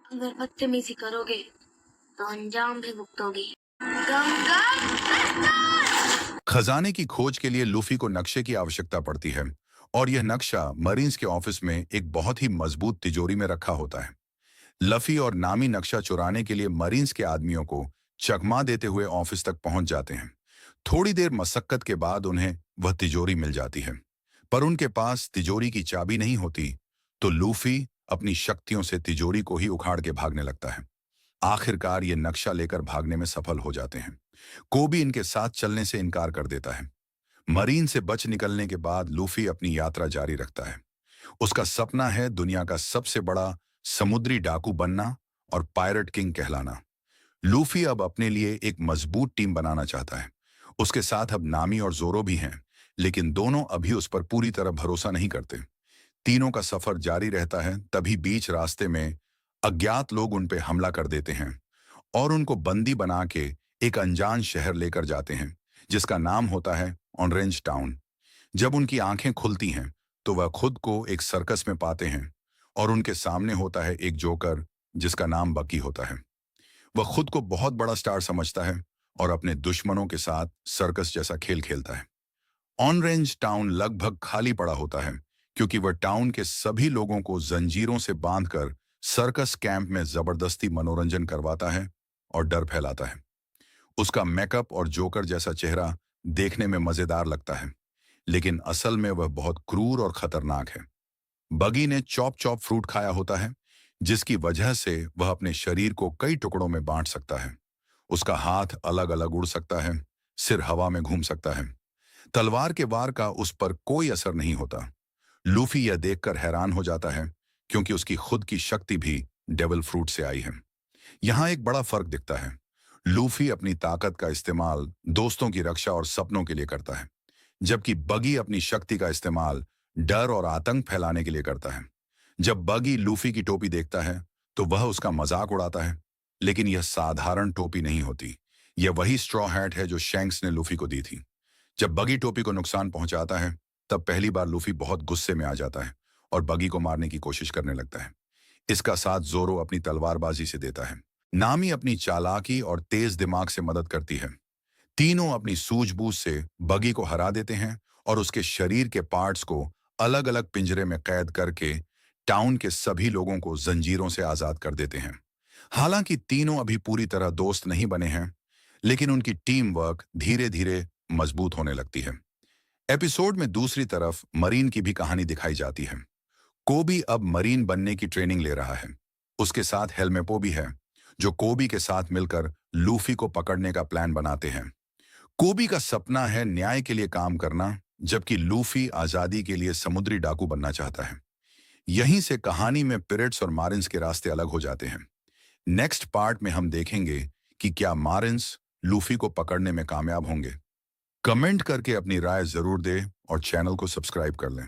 अगर बदतमीजी करोगे तो अंजाम भी भुगतोगे। गंगा खजाने की खोज के लिए लूफी को नक्शे की आवश्यकता पड़ती है और यह नक्शा मरीन्स के ऑफिस में एक बहुत ही मजबूत तिजोरी में रखा होता है। लफी और नामी नक्शा चुराने के लिए मरीन्स के आदमियों को चकमा देते हुए ऑफिस तक पहुंच जाते हैं। थोड़ी देर मशक्कत के बाद उन्हें वह तिजोरी मिल जाती है, पर उनके पास तिजोरी की चाबी नहीं होती। तो लूफी अपनी शक्तियों से तिजोरी को ही उखाड़ के भागने लगता है। आखिरकार ये नक्शा लेकर भागने में सफल हो जाते हैं। कोबी इनके साथ चलने से इनकार कर देता है। मरीन से बच निकलने के बाद लूफी अपनी यात्रा जारी रखता है। उसका सपना है दुनिया का सबसे बड़ा समुद्री डाकू बनना और पायरेट किंग कहलाना। लूफी अब अपने लिए एक मजबूत टीम बनाना चाहता है। उसके साथ अब नामी और जोरो भी हैं, लेकिन दोनों अभी उस पर पूरी तरह भरोसा नहीं करते। तीनों का सफर जारी रहता है, तभी बीच रास्ते में अज्ञात लोग उन पर हमला कर देते हैं और उनको बंदी बना के एक अनजान शहर लेकर जाते हैं, जिसका नाम होता है ऑरेंज टाउन। जब उनकी आंखें खुलती हैं तो वह खुद को एक सर्कस में पाते हैं और उनके सामने होता है एक जोकर जिसका नाम बकी होता है। वह खुद को बहुत बड़ा स्टार समझता है और अपने दुश्मनों के साथ सर्कस जैसा खेल खेलता है। ऑरेंज टाउन लगभग खाली पड़ा होता है क्योंकि वह टाउन के सभी लोगों को जंजीरों से बांधकर सर्कस कैंप में जबरदस्ती मनोरंजन करवाता है और डर फैलाता है। उसका मेकअप और जोकर जैसा चेहरा देखने में मजेदार लगता है, लेकिन असल में वह बहुत क्रूर और खतरनाक है। बगी ने चॉप चॉप फ्रूट खाया होता है, जिसकी वजह से वह अपने शरीर को कई टुकड़ों में बांट सकता है। उसका हाथ अलग अलग उड़ सकता है, सिर हवा में घूम सकता है। तलवार के वार का उस पर कोई असर नहीं होता। लूफी यह देखकर हैरान हो जाता है क्योंकि उसकी खुद की शक्ति भी डेविल फ्रूट से आई है। यहाँ एक बड़ा फर्क दिखता है। लूफी अपनी ताकत का इस्तेमाल दोस्तों की रक्षा और सपनों के लिए करता है, जबकि बगी अपनी शक्ति का इस्तेमाल डर और आतंक फैलाने के लिए करता है। जब बगी लूफी की टोपी देखता है तो वह उसका मजाक उड़ाता है, लेकिन यह साधारण टोपी नहीं होती। यह वही स्ट्रॉ हैट है जो शैंक्स ने लूफी को दी थी। जब बगी टोपी को नुकसान पहुंचाता है, तब पहली बार लूफी बहुत गुस्से में आ जाता है और बगी को मारने की कोशिश करने लगता है। इसका साथ जोरो अपनी तलवारबाजी से देता है। नामी अपनी चालाकी और तेज दिमाग से मदद करती है। तीनों अपनी सूझबूझ से बगी को हरा देते हैं और उसके शरीर के पार्ट्स को अलग अलग पिंजरे में कैद करके टाउन के सभी लोगों को जंजीरों से आजाद कर देते हैं। हालांकि तीनों अभी पूरी तरह दोस्त नहीं बने हैं, लेकिन उनकी टीम वर्क धीरे धीरे मजबूत होने लगती है। एपिसोड में दूसरी तरफ मरीन की भी कहानी दिखाई जाती है। कोबी अब मरीन बनने की ट्रेनिंग ले रहा है। उसके साथ हेलमेपो भी है, जो कोबी के साथ मिलकर लूफी को पकड़ने का प्लान बनाते हैं। कोबी का सपना है न्याय के लिए काम करना, जबकि लूफी आजादी के लिए समुद्री डाकू बनना चाहता है। यहीं से कहानी में पिरेट्स और मारिन्स के रास्ते अलग हो जाते हैं। नेक्स्ट पार्ट में हम देखेंगे कि क्या मारिन्स लूफी को पकड़ने में कामयाब होंगे। कमेंट करके अपनी राय जरूर दें और चैनल को सब्सक्राइब कर लें।